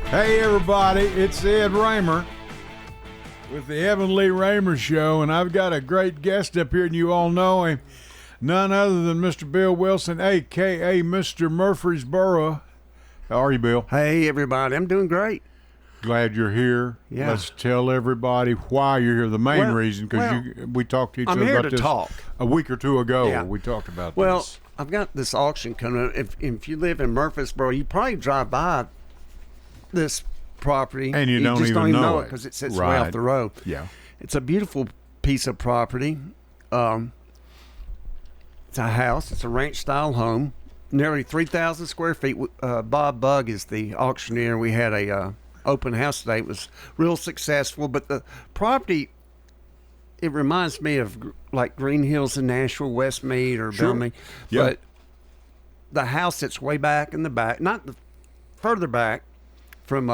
Hey everybody, it's Ed Raymer with the Evan Lee Raymer Show, and I've got a great guest up here, and you all know him. None other than Mr. Bill Wilson, a.k.a. Mr. Murfreesboro. How are you, Bill? Hey everybody, I'm doing great. Glad you're here. Yeah. Let's tell everybody why you're here. The main reason, because we talked to each other about this a week or two ago. Yeah. We talked about Well, this. I've got this auction coming up. If you live in Murfreesboro, you probably drive by this property And you don't just even don't even know know it. it because it sits way Right. off the road. Yeah. It's a beautiful piece of property. It's a house. It's a ranch-style home, nearly 3,000 square feet. Bob Bugg is the auctioneer. We had a open house today. It was real successful, but the property, it reminds me of like Green Hills in Nashville, Westmead, or Sure. Bellamy. Yeah. But the house sits way back in the back, not the further back from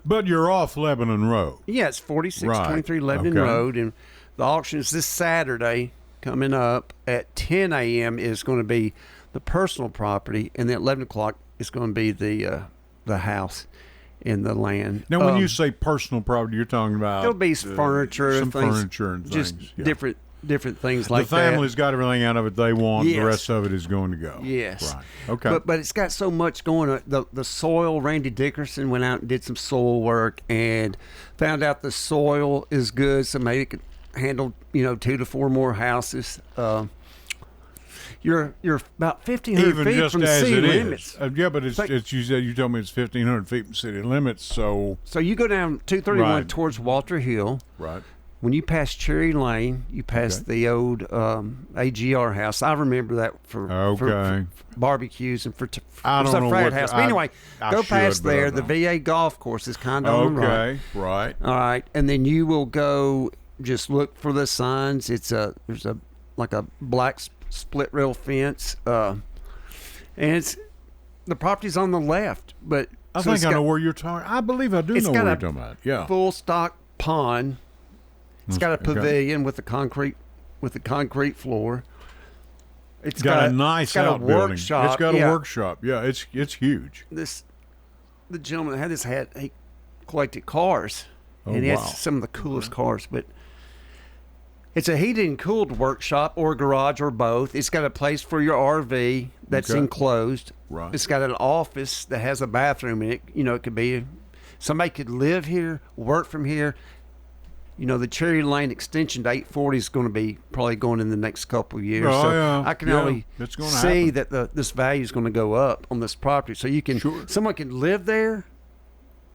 But you're off Lebanon Road. yeah, it's 4623 Lebanon Okay. Road, and the auction is this Saturday coming up at 10 a.m. is going to be the personal property, and then at 11 o'clock is going to be the house in the land. Now, when you say personal property, you're talking about There'll be furniture, some things, furniture and just things. Yeah. different things like the family's got everything out of it they want. Yes. The rest of it is going to go. that. Yes. Right. Okay. But it's got so much going on. The soil, Randy Dickerson went out and did some soil work and found out the soil is good, so maybe it could handle 2 to 4 more houses. You're about 1,500 Even feet just from as city it limits. is. Yeah, but it's you told me it's 1,500 feet from city limits. So So you go down 231 Right. towards Walter Hill. right. When you pass Cherry Lane, you pass the old AGR house. I remember that for barbecues and for I don't some know frat what house. I- But anyway, I go should, past but I there. The don't. VA golf course is kind of on the right. Okay. Right. All right, and then you will go just look for the signs. There's a black split rail fence, and it's the property's on the left. But I so think it's I got know where you're talking. I believe I do it's know got where a you're talking about. Yeah. full stock pond. It's got a Okay. pavilion with a concrete floor. It's got a nice it's got a outbuilding. workshop. It's got a Yeah. workshop. Yeah. It's huge. The gentleman that had this he collected cars, Oh, and he wow. has some of the coolest cars. But it's a heated and cooled workshop or garage or both. It's got a place for your RV that's Okay. enclosed. Right. It's got an office that has a bathroom in it. It could be somebody could live here, work from here. The Cherry Lane extension to 840 is going to be probably going in the next couple of years. Oh, so yeah. I can Yeah, only it's gonna see happen. that this value is going to go up on this property. So you can, someone can live there,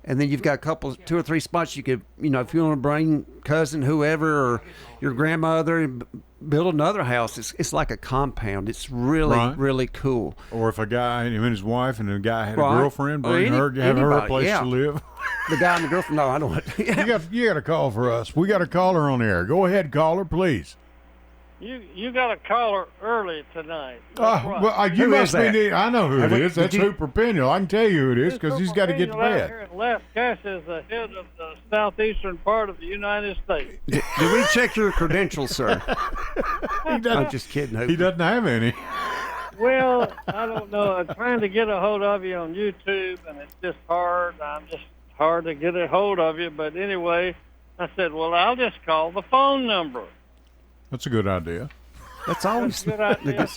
and then you've got 2 or 3 spots you could, if you want to bring cousin, whoever, or your grandmother, and build another house. It's like a compound. It's really, Right. really cool. Or if a guy, him and his wife, and a guy had Right. a girlfriend, Or bring her, have her a anybody, place yeah. to live. The guy and the girlfriend, no, I don't want to. You got a call for us. We got a caller on air. Go ahead, caller, please. You got a caller early tonight. That's right. Well, you Who must is be. that? I know who it Did is. That's you- Hooper Peniel. I can tell you who it is because he's got to get to Out bed. here in Las Casas, the head of the southeastern part of the United States. Did we check your credentials, sir? I'm just kidding. He Hooper. doesn't have any. Well, I don't know. I'm trying to get a hold of you on YouTube, and it's just hard. I'm just hard to get a hold of you. But anyway, I said, well, I'll just call the phone number. That's a good idea. That's always Good idea.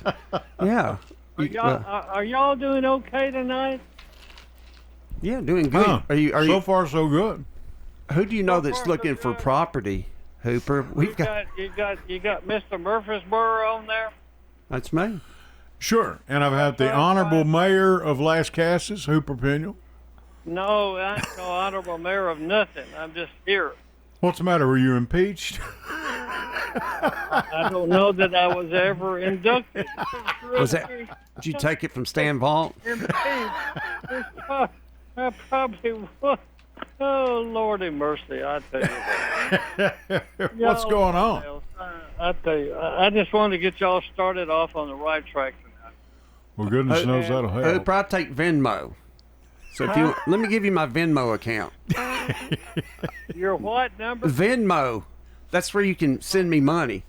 yeah. Are y'all doing okay tonight? Yeah, doing good. Huh. Are so you? far, so good. Who do you know so that's far, looking so for good. property, Hooper? You got Mr. Murfreesboro on there. That's me. Sure. And I've had the honorable mayor of Las Casas, Hooper Peniel. No, I ain't no honorable mayor of nothing. I'm just here. What's the matter? Were you impeached? I don't know that I was ever inducted. Was that? Did you take it from Stan Vault? I probably was. Oh, Lordy mercy, I tell you. What's going on? I tell you, I just wanted to get y'all started off on the right track tonight. Well, goodness knows that'll help. Hooper, I take Venmo. So if you let me give you my Venmo account. Your what number? Venmo. That's where you can send me money.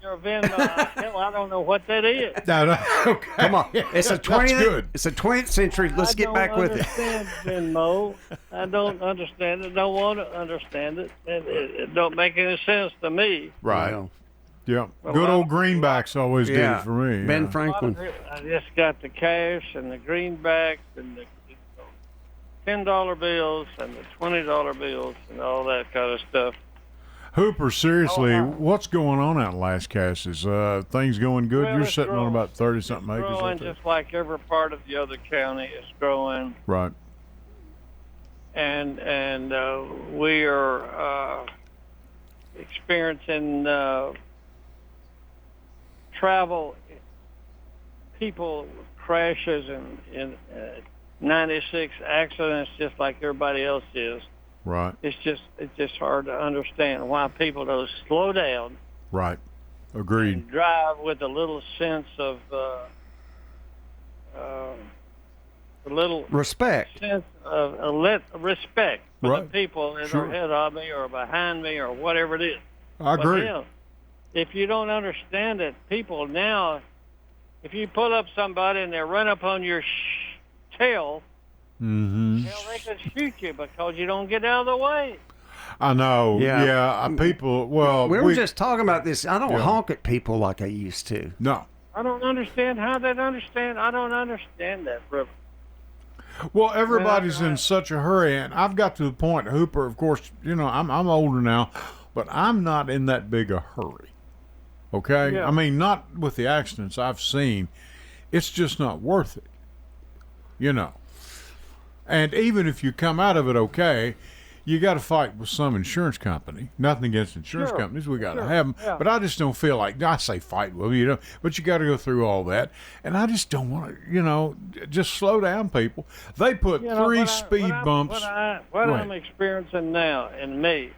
Your Venmo. Hell, I don't know what that is. No, okay. Come on, it's a That's 20th. good. It's a 20th century. Let's get back with it. I don't understand Venmo. I don't understand it. Don't want to understand it. It don't make any sense to me. Right. Well, Yeah. Well, Good I- old greenbacks always did yeah, it for me. Ben yeah. Franklin. I just got the cash and the greenbacks and the $10 bills and the $20 bills and all that kind of stuff. Hooper, seriously, Oh, what's going on out in Las Casas? Things going good? Well, You're it's sitting on growing. about 30-something It's acres growing out there. just like every part of the other county is growing, Right. and we are experiencing travel people crashes and 96 accidents just like everybody else is. Right. It's just hard to understand why people don't slow down Right. Agreed. and drive with a little sense of a little Respect. sense of respect for the Right. people that Sure. are ahead of me or behind me or whatever it is. I But agree. hell, if you don't understand it, people now, if you pull up somebody and they run up on your tail, Mm-hmm. hell, they could shoot you because you don't get out of the way. I know. Yeah. Yeah. People. Well, We were just talking about this. I don't Yeah. honk at people like I used to. no. I don't understand how they understand. I don't understand that, brother. Well, everybody's Well, in such a hurry, and I've got to the point. Hooper, of course, I'm older now, but I'm not in that big a hurry. Okay. Yeah. I mean, not with the accidents I've seen. It's just not worth it. And even if you come out of it okay, you got to fight with some insurance company. Nothing against insurance Sure, companies. We got to sure, have them. yeah. But I just don't feel like, I say fight with them, but you got to go through all that. And I just don't want to, just slow down, people. They put three speed bumps. What Go I'm ahead. experiencing now in me,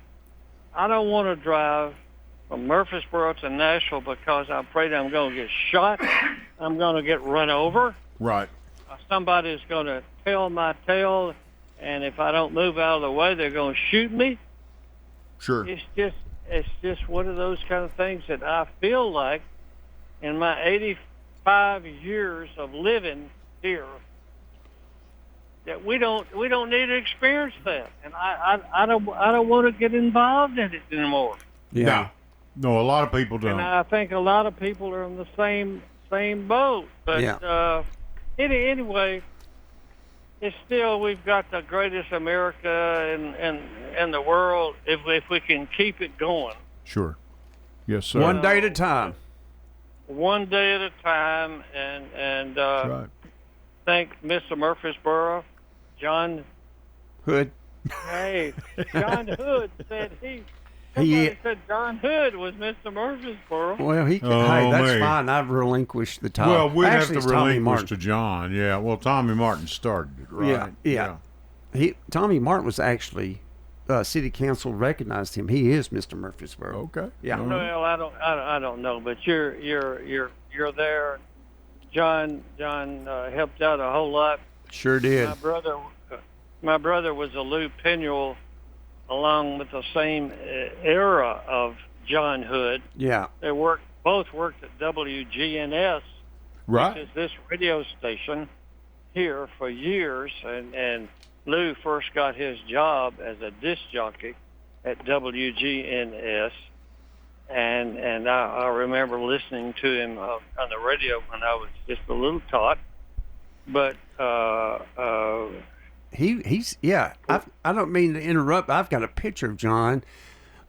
I don't want to drive from Murfreesboro to Nashville because I'm afraid I'm going to get shot. I'm going to get run over. Right. Somebody's going to tail my tail, and if I don't move out of the way, they're going to shoot me. Sure. It's just one of those kind of things that I feel like in my 85 years of living here that we don't need to experience that, and I don't want to get involved in it anymore. Yeah. No, a lot of people don't. And I think a lot of people are in the same boat. But Yeah. Anyway, it's still we've got the greatest America in the world if we can keep it going. Sure. Yes, sir. One day at a time. One day at a time, and Right. thank Mr. Murfreesboro, John. Hood. Hey, John Hood said He- Somebody said John Hood was Mr. Murfreesboro. Well, he. Oh, Hey, that's me. fine. I've relinquished the title. Well, we'd Actually, have it's to Tommy relinquish Martin. to John. Yeah. Well, Tommy Martin started it, right? Yeah. Tommy Martin was actually city council recognized him. He is Mr. Murfreesboro. Okay. Yeah. All right. Well, I don't know, but you're there. John helped out a whole lot. Sure did. My brother was a Lou Pinuel, along with the same era of John Hood. Yeah. They both worked at WGNS, Right. which is this radio station here for years, and Lou first got his job as a disc jockey at WGNS, and I remember listening to him on the radio when I was just a little tot, but He's yeah. I don't mean to interrupt. I've got a picture of John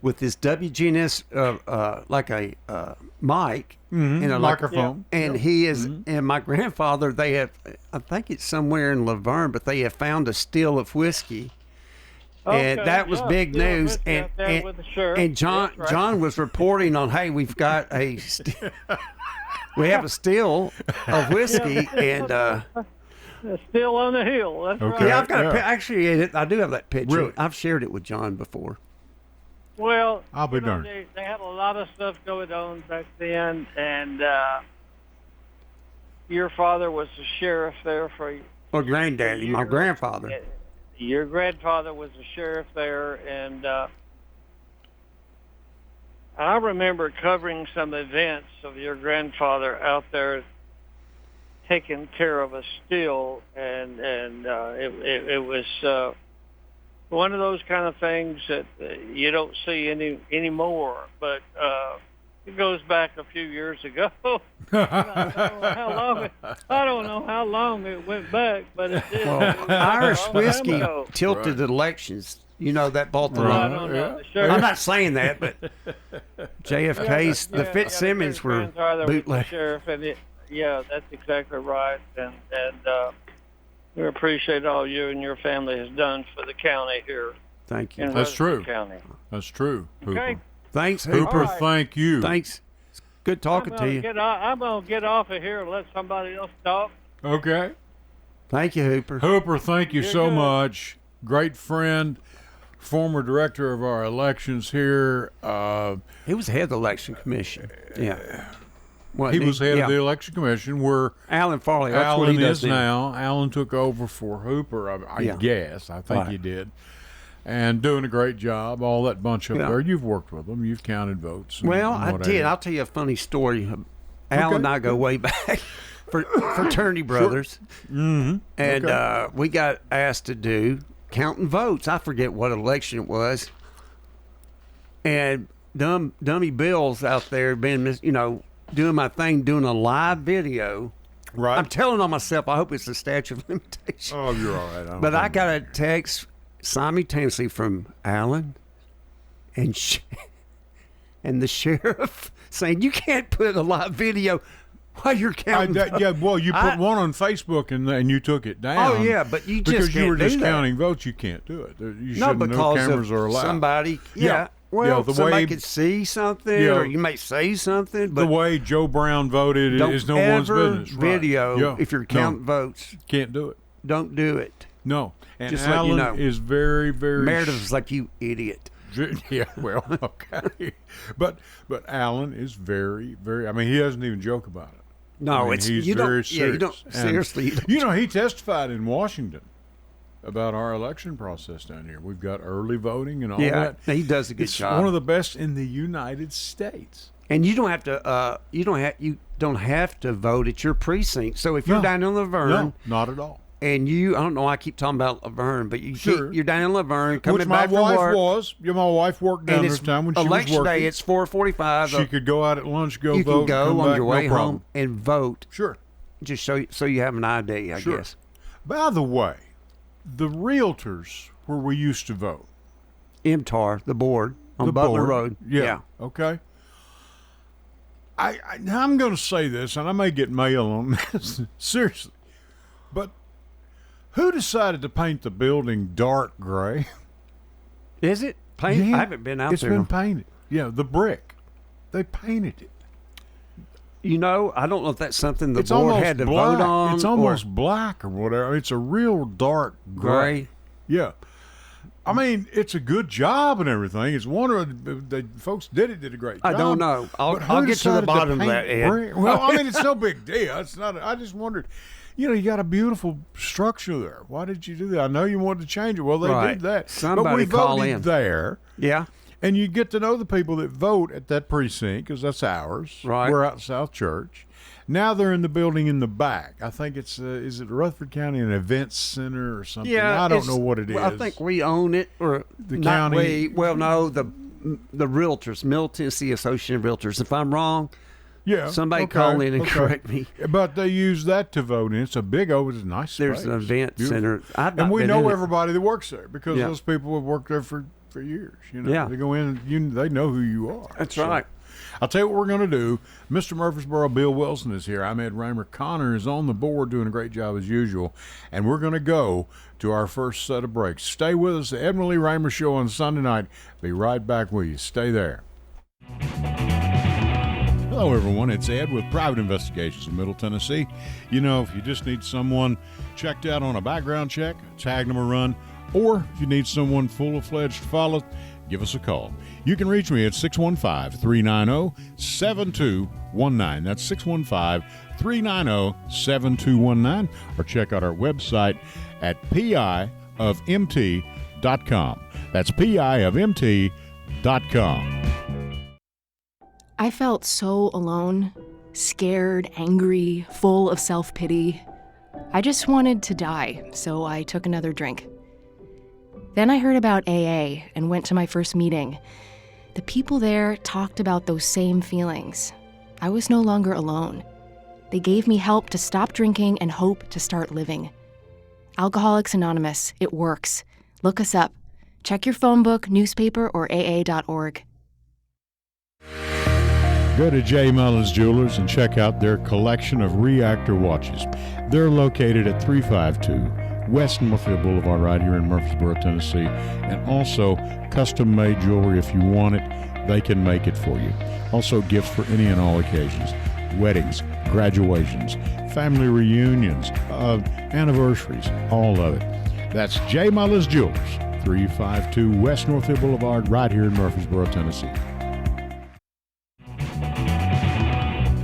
with this WGNS like a mic Mhm. like- Microphone. and he is and my grandfather. They have I think it's somewhere in Laverne, but they have found a still of whiskey. And Okay, that was yeah, big still news. whiskey out there with the sheriff. And John That's right. John was reporting on, hey, we've got we have a still of whiskey, and Still on the hill. That's Okay. right. yeah, I've got Yeah. actually I do have that picture. Really? I've shared it with John before. Well, I'll be darned. They had a lot of stuff going on back then, and your father was the sheriff there for. Well, granddaddy, my grandfather. Your grandfather was the sheriff there, and I remember covering some events of your grandfather out there taking care of a still, and it was one of those kind of things that you don't see anymore. But it goes back a few years ago. I don't know how long it went back, but it did. Well, Irish whiskey tilted elections. You know that bought the I vote. don't know. Sure. I'm not saying that, but JFK's, the Fitzsimmons were bootleg. Sheriff, and that's exactly right. And we appreciate all you and your family has done for the county here. Thank you. In That's true. County. That's true. Hooper. Okay. Thanks, Hooper. Hooper, right. thank you. Thanks. It's good talking to you. I'm going to get off of here and let somebody else talk. Okay. Thank you, Hooper. Hooper, thank you You're so good. much. Great friend, former director of our elections here. He was head of the election commission. Yeah. He was head of the election commission where Alan Farley. That's what Alan he does is now. Alan took over for Hooper, I guess. I think he did. And doing a great job, all that bunch up there. You've worked with them. You've counted votes. Well, I did. I'll tell you a funny story. Alan and I go way back. Fraternity brothers. Mm-hmm. And we got asked to do counting votes. I forget what election it was. And dummy Bill's out there being, doing my thing, doing a live video. Right. I'm telling on myself, I hope it's the statute of limitations. Oh, you're all right. But I got a text simultaneously from Alan and the sheriff saying, you can't put a live video while you're counting votes. You put one on Facebook and you took it down. Oh, yeah, but you just because can't you were just do that. counting votes, you can't do it. You No, shouldn't because know cameras of are allowed. somebody, the somebody way, could see something, or you may say something, but the way Joe Brown voted don't is no one's business. Video right. if you're counting votes. Can't do it. Don't do it. No. And Just Alan let you know. is very, very... Meredith was like, you idiot. Yeah, well, okay. But Alan is very, very... I mean, he doesn't even joke about it. No, he's very serious. Yeah, you don't, seriously. He testified in Washington about our election process down here. We've got early voting and all that. Yeah, he does a good It's job. one of the best in the United States. And you don't have to. You don't have to vote at your precinct. So if you're down in Laverne, no, not at all. And I don't know why I keep talking about Laverne, but you're down in Laverne, coming Which back from work. My wife worked down this time when she was working. Election day, it's 4:45. She could go out at lunch, vote. You can go come on back, your way no problem. home and vote. Sure. Just so you have an idea, I guess. By the way, the realtors where we used to vote. MTAR, the board on Butler Road. Yeah. Okay. I'm going to say this, and I may get mail on this. Seriously. But who decided to paint the building dark gray? Is it painted? Yeah, I haven't been out there. It's been painted. Yeah, the brick. They painted it. I don't know if that's something the It's board almost had to black. vote on. It's almost black or whatever. It's a real dark gray. Yeah. I mean, it's a good job and everything. It's wonderful. The folks did a great job. I don't know. I'll get to the bottom of that, Ed. Brick? Well, I mean, it's no big deal. It's not. I just wondered. You got a beautiful structure there. Why did you do that? I know you wanted to change it. Well, they did that. Somebody but we call voted in. there. Yeah. And you get to know the people that vote at that precinct because that's ours. Right. We're out South Church. Now they're in the building in the back. I think it's is it Rutherford County an events center or something? Yeah, I don't know what it is. I think we own it, or The not county. no, the realtors, Middle Tennessee Association of Realtors. If I'm wrong, somebody call in and correct me. But they use that to vote in. It's a big it's a nice There's space. an event Beautiful. center. And we know everybody that works there because those people have worked there for years. Yeah. They go in and they know who you are. That's right. I'll tell you what we're going to do. Mr. Murfreesboro, Bill Wilson is here. I'm Ed Raymer. Connor is on the board doing a great job as usual. And we're going to go to our first set of breaks. Stay with us. The Ed Lee Raymer Show on Sunday night. Be right back with you. Stay there. Hello, everyone. It's Ed with Private Investigations in Middle Tennessee. If you just need someone checked out on a background check, tag them a run, or if you need someone full-fledged to follow, give us a call. You can reach me at 615-390-7219. That's 615-390-7219. Or check out our website at piofmt.com. That's piofmt.com. I felt so alone, scared, angry, full of self-pity. I just wanted to die, so I took another drink. Then I heard about AA and went to my first meeting. The people there talked about those same feelings. I was no longer alone. They gave me help to stop drinking and hope to start living. Alcoholics Anonymous, it works. Look us up. Check your phone book, newspaper, or aa.org. Go to J. Mullins Jewelers and check out their collection of reactor watches. They're located at 352 West Northfield Boulevard right here in Murfreesboro, Tennessee. And also custom-made jewelry. If you want it, they can make it for you. Also gifts for any and all occasions. Weddings, graduations, family reunions, anniversaries, all of it. That's J. Mullins Jewelers, 352 West Northfield Boulevard right here in Murfreesboro, Tennessee.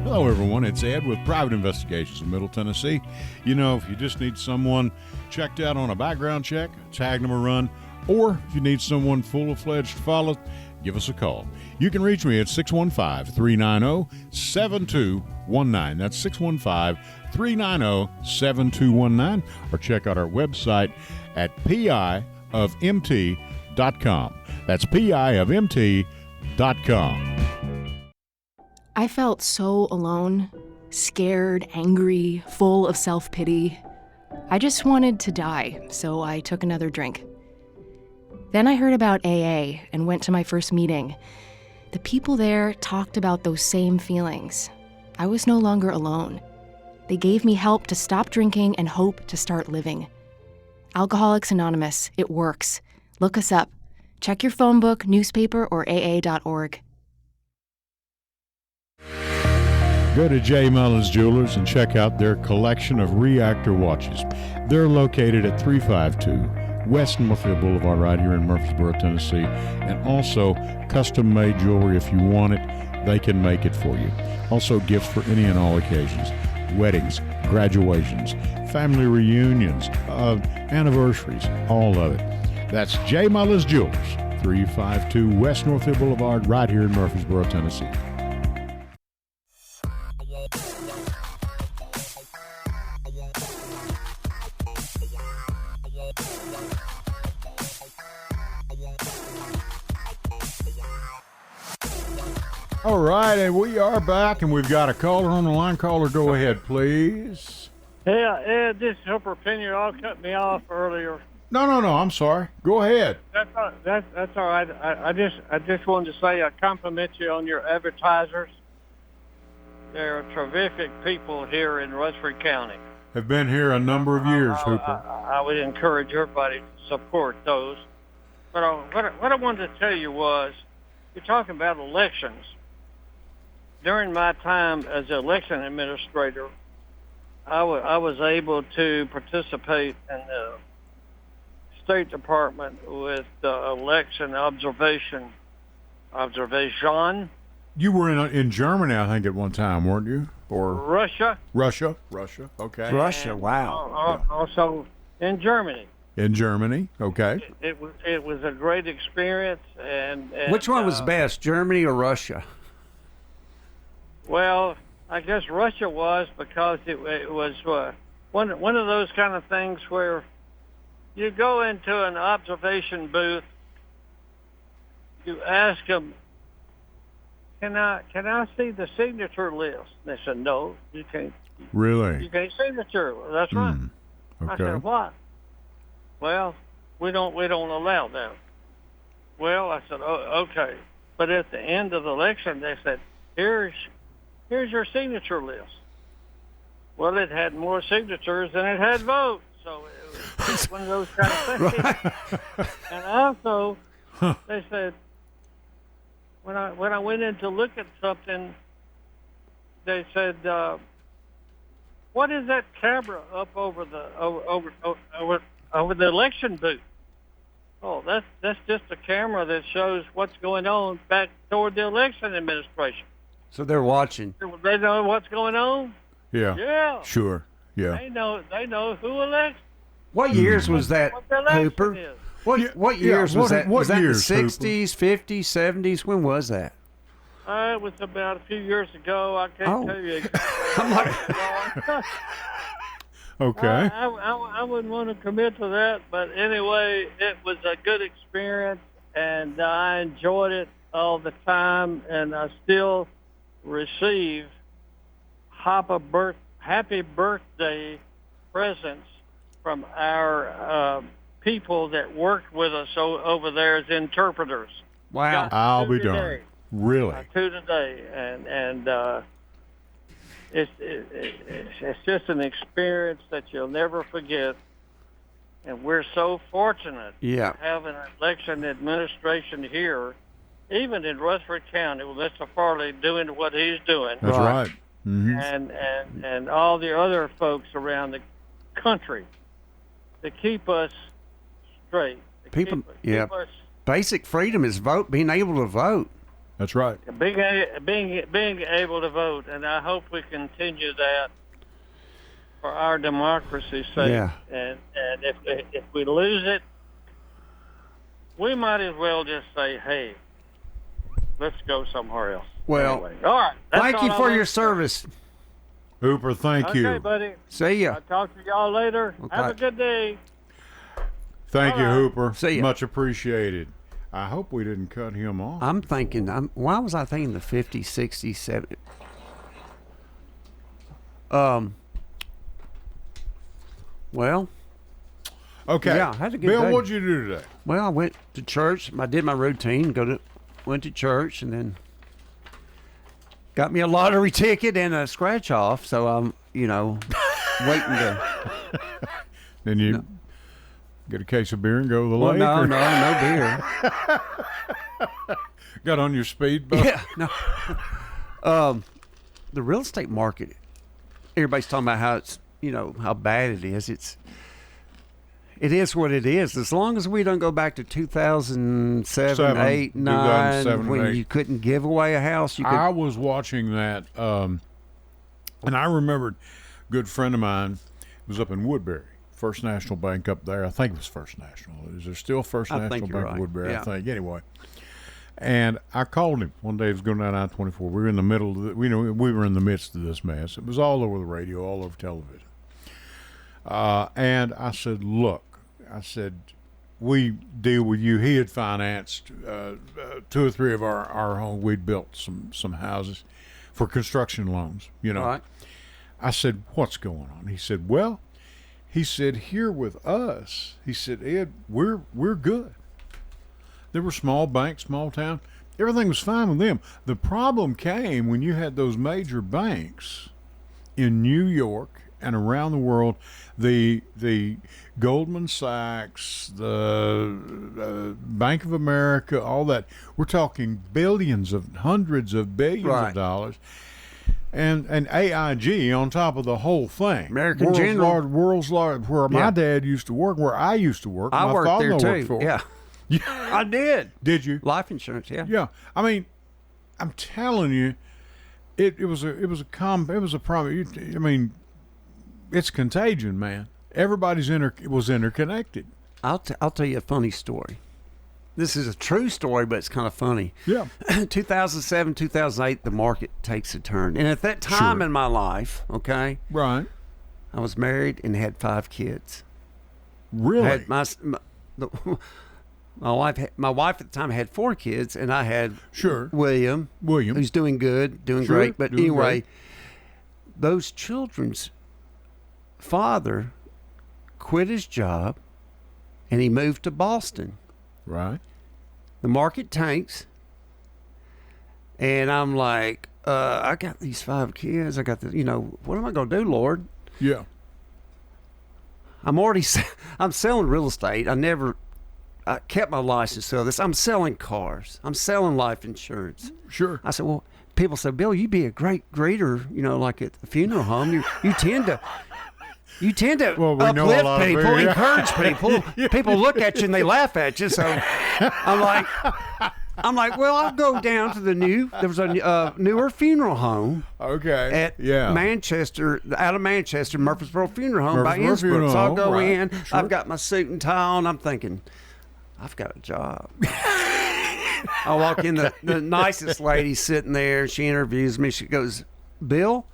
Hello, everyone. It's Ed with Private Investigations in Middle Tennessee. You know, if you just need someone checked out on a background check, tag them a run, or if you need someone full-fledged to follow, give us a call. You can reach me at 615-390-7219. That's 615-390-7219. Or check out our website at piofmt.com. That's piofmt.com. I felt so alone, scared, angry, full of self-pity. I just wanted to die, so I took another drink. Then I heard about AA and went to my first meeting. The people there talked about those same feelings. I was no longer alone. They gave me help to stop drinking and hope to start living. Alcoholics Anonymous, it works. Look us up. Check your phone book, newspaper, or aa.org. Go to J. Mullins Jewelers and check out their collection of reactor watches. They're located at 352 West Northfield Boulevard right here in Murfreesboro, Tennessee. And also custom-made jewelry. If you want it, they can make it for you. Also gifts for any and all occasions. Weddings, graduations, family reunions, anniversaries, all of it. That's J. Mullins Jewelers, 352 West Northfield Boulevard right here in Murfreesboro, Tennessee. All right, and we are back, and we've got a caller on the line. Caller, go ahead, please. Yeah, Ed, this is Hooper Pinion. Y'all cut me off earlier. No, I'm sorry. Go ahead. That's all right. I just wanted to say I compliment you on your advertisers. They're terrific people here in Rutherford County. Have been here a number of years, Hooper. I would encourage everybody to support those. But what I wanted to tell you was, you're talking about elections. During my time as an election administrator, I was able to participate in the State Department with election observation. You were in Germany, I think, at one time, weren't you? Or Russia. Okay. Russia, wow. Also in Germany. In Germany, okay. It was a great experience. And Which one was best, Germany or Russia? Well, I guess Russia was, because it was one of those kind of things where you go into an observation booth, you ask them, can I see the signature list? And they said, no, you can't. Really? You can't signature. That's right. Okay. I said, what? Well, we don't allow them. Well, I said, oh, okay. But at the end of the election, they said, here's your signature list. Well, it had more signatures than it had votes, so it was one of those kind of things. Right. And also, they said, when I went in to look at something, they said, what is that camera up over the election booth? Oh, that's just a camera that shows what's going on back toward the election administration. So they're watching. They know what's going on? Yeah. Yeah. Sure. Yeah. They know who elects. What years was that, What the election Hooper? is. What years was that? What Was that years, in the 60s, 50s, 70s? When was that? It was about a few years ago. I can't tell you exactly. I'm like, Okay. I wouldn't want to commit to that, but anyway, it was a good experience, and I enjoyed it all the time, and I still receive happy birthday presents from our people that worked with us over there as interpreters. wow. I'll be Two today. darned. Really? 2 today, and it's just an experience that you'll never forget. And we're so fortunate Yeah. to have an election administration here, even in Rutherford County, with Mr. Farley doing what he's doing, That's Right. right. Mm-hmm. and all the other folks around the country to keep us straight. To People- keep us Basic freedom is being able to vote. That's right. being able to vote, and I hope we continue that for our democracy's sake. Yeah. And if we lose it, we might as well just say, hey, let's go somewhere else. Well, Anyway, all right. That's thank all you I for wanted your to say. service. Hooper, thank Okay, you. buddy. See ya. I'll talk to y'all later. Okay. Have a good day. Thank you, All right. Hooper. See ya. Much appreciated. I hope we didn't cut him off. I'm thinking, why was I thinking the 50, 60, 70? Well, Okay. Yeah, I had a good Bill, day. what'd you do today? I went to church. I did my routine. Went to church, and then got me a lottery ticket and a scratch off. So I'm, waiting to. Then you get a case of beer and go to the Well, lake? no, or no beer. Got on your speedboat? Yeah, no. The real estate market. Everybody's talking about how it's, how bad it is. It is what it is. As long as we don't go back to 2007, 8, 9, 2007, when 8. you couldn't give away a house, you could. I was watching that, and I remembered a good friend of mine was up in Woodbury, First National Bank up there. I think it was First National. Is there still First I National think Bank you're of right. Woodbury? Yeah. I think. Anyway. And I called him one day. He was going down I-24. We were in the middle of we were in the midst of this mess. It was all over the radio, all over television. And I said, look, we deal with you. He had financed 2 or 3 of our home. We'd built some houses for construction loans, Right. I said, what's going on? He said, well, here with us, he said, Ed, we're good. There were small banks, small town. Everything was fine with them. The problem came when you had those major banks in New York and around the world, the Goldman Sachs, the Bank of America, all that. We're talking hundreds of billions Right. of dollars. And AIG on top of the whole thing. American General. World's large, where my dad used to work, where I used to work. I my worked there father-in-law too. worked for. Yeah. I did. Did you? Life insurance, yeah. Yeah. I mean, I'm telling you, it was a problem. I mean, it's contagion, man. Everybody's was interconnected. I'll tell you a funny story. This is a true story, but it's kind of funny. Yeah. 2007, 2008, the market takes a turn. And at that time Sure. in my life, okay, Right. I was married and had 5 kids. Really? I had my wife at the time had 4 kids, and I had Sure. William, who's doing good, doing Sure, great. But doing anyway, great. those children's father quit his job, and he moved to Boston. Right. The market tanks, and I'm like, I got these 5 kids. I got what am I going to do, Lord? Yeah. I'm selling real estate. I kept my license. So I'm selling cars. I'm selling life insurance. Sure. I said, well, people say, Bill, you'd be a great greeter, like at the funeral home. You tend to Well, we know a uplift lot of people, people, yeah. encourage people. People look at you and they laugh at you. So I'm like, well, I'll go down to there was a newer funeral home Okay. at Manchester, out of Manchester, Murfreesboro Funeral Home by Murfreesboro Innsbruck. Funeral So I'll Home, go right, in. sure. I've got my suit and tie on. I'm thinking, I've got a job. I walk in, the nicest lady sitting there. She interviews me. She goes, Bill,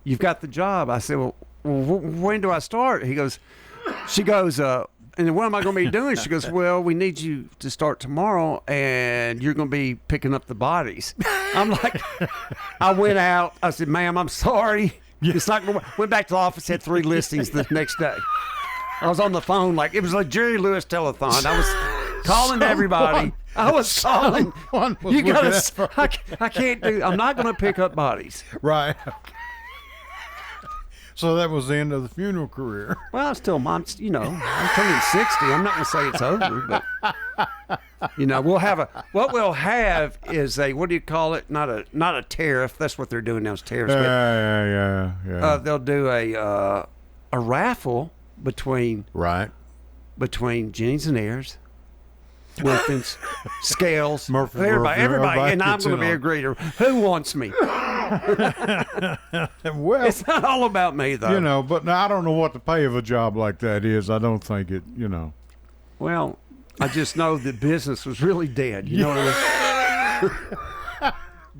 you've got the job. I said, well, when do I start? She goes, and what am I going to be doing? She goes, well, we need you to start tomorrow, and you're going to be picking up the bodies. I'm like, I went out. I said, ma'am, I'm sorry. It's not going to went back to the office, had 3 listings the next day. I was on the phone like it was like Jerry Lewis telethon. I was calling everybody. I was calling. You gotta. I can't do. I'm not going to pick up bodies. Right. So that was the end of the funeral career. Well, I'm turning 60. I'm not going to say it's over, but what we'll have is a, what do you call it? Not a tariff. That's what they're doing now is tariffs. Yeah. They'll do a raffle between Jennings and Ayers, Wilkins, Scales, everybody, and I'm going to be a greeter. Who wants me? Well, it's not all about me, though. But now I don't know what the pay of a job like that is. I don't think it, Well, I just know that business was really dead. You know what I mean?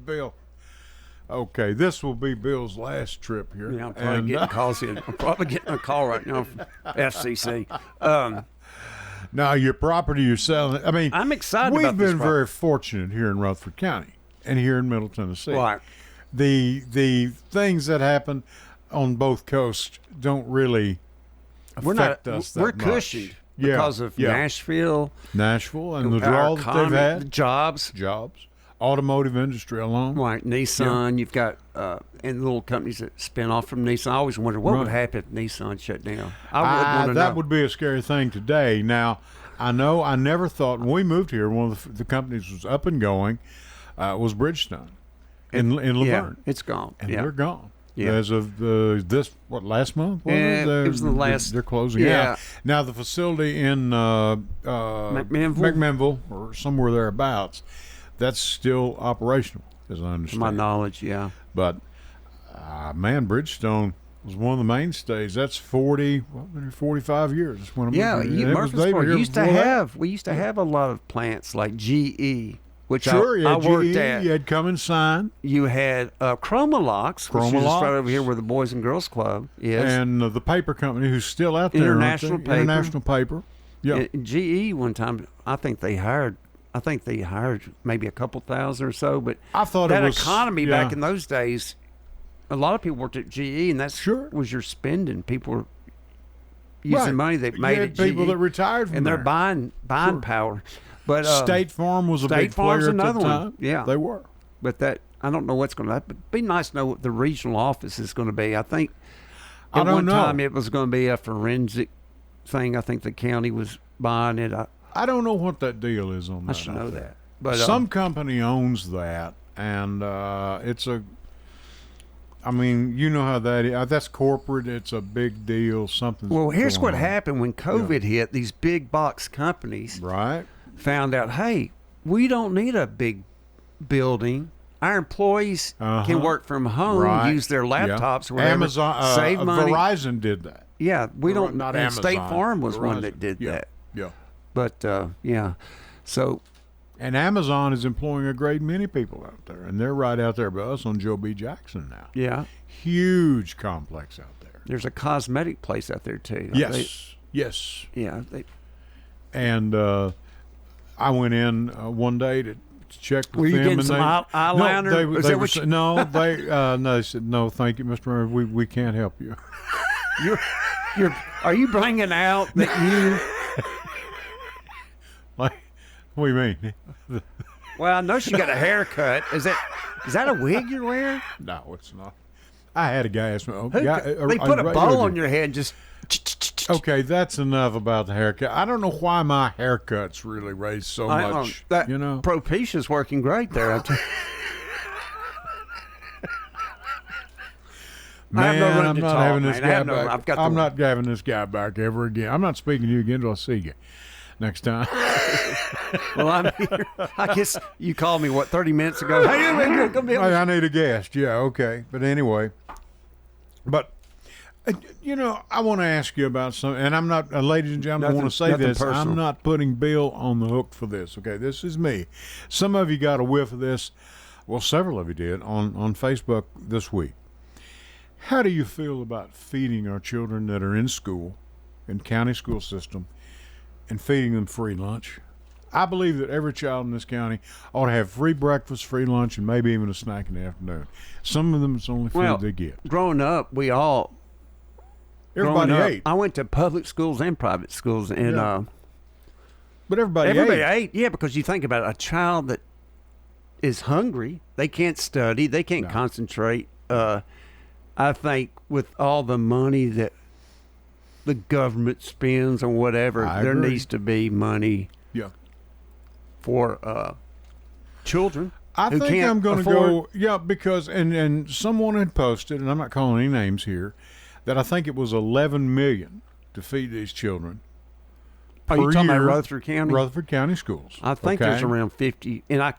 Bill. Okay, this will be Bill's last trip here. Yeah, I'm probably getting calls in. I'm probably getting a call right now from FCC. Now, your property you're selling, I mean, I'm excited we've about this been very fortunate here in Rutherford County and here in Middle Tennessee. Right. The things that happen on both coasts don't really affect us that We're much. cushioned because of Nashville and the draw that they've had. The jobs. Automotive industry alone. Right, Nissan. You've got and little companies that spin off from Nissan. I always wonder what would happen if Nissan shut down. I would want to know. That would be a scary thing today. Now, I know I never thought when we moved here, one of the companies was up and going was Bridgestone in Laverne. Yeah, it's gone. And they're gone. Yeah. As of last month? It was the last. They're closing out. Now, the facility in McMinnville or somewhere thereabouts, that's still operational, as I understand. To my knowledge, yeah. But, man, Bridgestone was one of the mainstays. That's 45 years. That's when Murfreesboro used to have. We used to have a lot of plants like GE, which I worked GE, at. You had Come and Sign. You had Chromalox, which is just right over here where the Boys and Girls Club is, and the paper company who's still out there. International Paper. Yeah. GE one time, I think they hired maybe a couple thousand or so, but I thought that it was, economy back in those days, a lot of people worked at GE, and that's was your spending. People were using money they made at GE. People that retired from and there. They're buying power. But State Farm was a big player at that time. Yeah, they were. But I don't know what's going to happen. It'd be nice to know what the regional office is going to be. I think at one time it was going to be a forensic thing. I think the county was buying it. I don't know what that deal is on that. I should know that. But some company owns that, and it's a. I mean, you know how that is. That's corporate. It's a big deal. Something. Well, here's what happened when COVID hit. These big box companies found out, hey, we don't need a big building. Our employees can work from home, use their laptops, whatever, Amazon, save money. Verizon did that. Yeah, we don't. Not and Amazon. State Farm was Verizon. one that did that. Yeah. But so. And Amazon is employing a great many people out there, and they're right out there by us on Joe B. Jackson now. Yeah. Huge complex out there. There's a cosmetic place out there too. Yes. Yeah. And I went in one day to check with them. Were you getting some eyeliner? They said, no, thank you, Mr. Raymer. We can't help you. Are you bringing out that you? Like, what do you mean? Well, I know she got a haircut. Is that a wig you're wearing? No, it's not. I had a guy ask me. They put a bow on your head and just. Okay, that's enough about the haircut. I don't know why my haircuts really raise so much. Propitia's working great there. Man, I'm not having this guy back. I'm not having this guy back ever again. I'm not speaking to you again until I see you next time. Well, I'm here. I guess you called me, 30 minutes ago? Hey, I need a guest. Yeah, okay. But anyway, I want to ask you about something, and I'm not, ladies and gentlemen, I want to say Nothing this. personal. I'm not putting Bill on the hook for this, okay? This is me. Some of you got a whiff of this. Well, several of you did on Facebook this week. How do you feel about feeding our children that are in school, in county school system, and feeding them free lunch? I believe that every child in this county ought to have free breakfast, free lunch, and maybe even a snack in the afternoon. Some of them, it's only food they get. Growing up, Everybody ate. I went to public schools and private schools, and But everybody ate. Yeah, because you think about it, a child that is hungry, they can't study, they can't concentrate. I think with all the money that the government spends or whatever, there agree. needs to be money for children. I who think can't I'm going to afford- go, because, and someone had posted, and I'm not calling any names here, that I think it was $11 million to feed these children. Are you per talking about year, Rutherford County? Rutherford County schools. I think okay? there's around 50, and I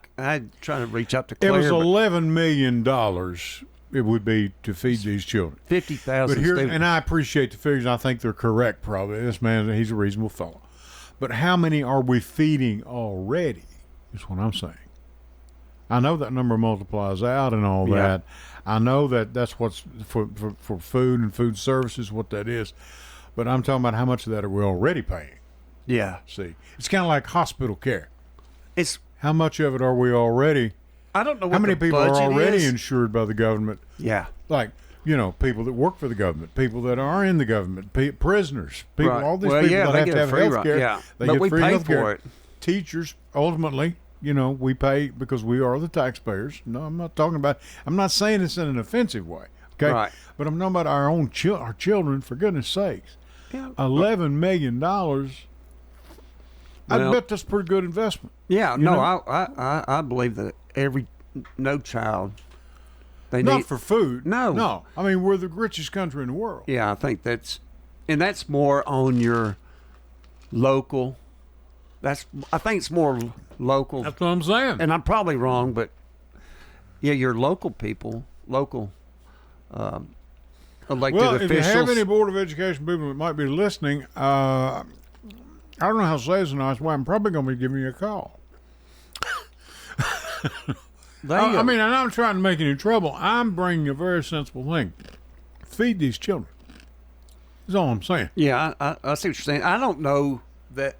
try to reach out to It Claire. was but $11 million it would be to feed these children. 50,000 But here's, students. and I appreciate the figures. I think they're correct, probably. This man, he's a reasonable fellow. But how many are we feeding already is what I'm saying. I know that number multiplies out and all that. I know that that's what's for food and food services, what that is. But I'm talking about how much of that are we already paying. Yeah. See, it's kind of like hospital care. It's How much of it are we already? I don't know what How many the people are budget already is. insured by the government? Yeah. Like, people that work for the government, people that are in the government, prisoners, people, Right. all these Well, people yeah, that they have get to a have free health ride. care. Yeah. They But get we free pay health care. for it. Teachers, ultimately, we pay because we are the taxpayers. No, I'm not saying this in an offensive way, okay? Right. But I'm talking about our own our children, for goodness sakes. Yeah. $11 million, I Well- bet that's a pretty good investment. Yeah, You no, know? I believe that no child they Not need for food. No. No. I mean, we're the richest country in the world. Yeah, I think that's more on your local. I think it's more local, That's what I'm saying. and I'm probably wrong, but yeah, your local people, elected Well, if officials. you have any Board of Education people that might be listening, I don't know how to say this in a nice way. I'm probably going to be giving you a call. I mean, and I'm trying to make any trouble. I'm bringing a very sensible thing. Feed these children. That's all I'm saying. yeah, I see what you're saying. I don't know that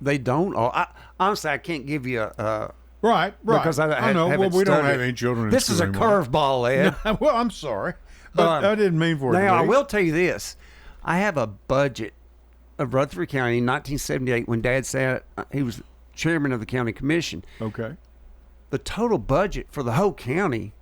they don't. Honestly, I can't give you a. Right. Because I know. Well, haven't we don't studied have it. any children in This school is a anymore. curveball, Ed. Well, I'm sorry. But I didn't mean for it to Now, I be. will tell you this. I have a budget of Rutherford County in 1978 when Dad sat, he was chairman of the county commission. Okay. The total budget for the whole county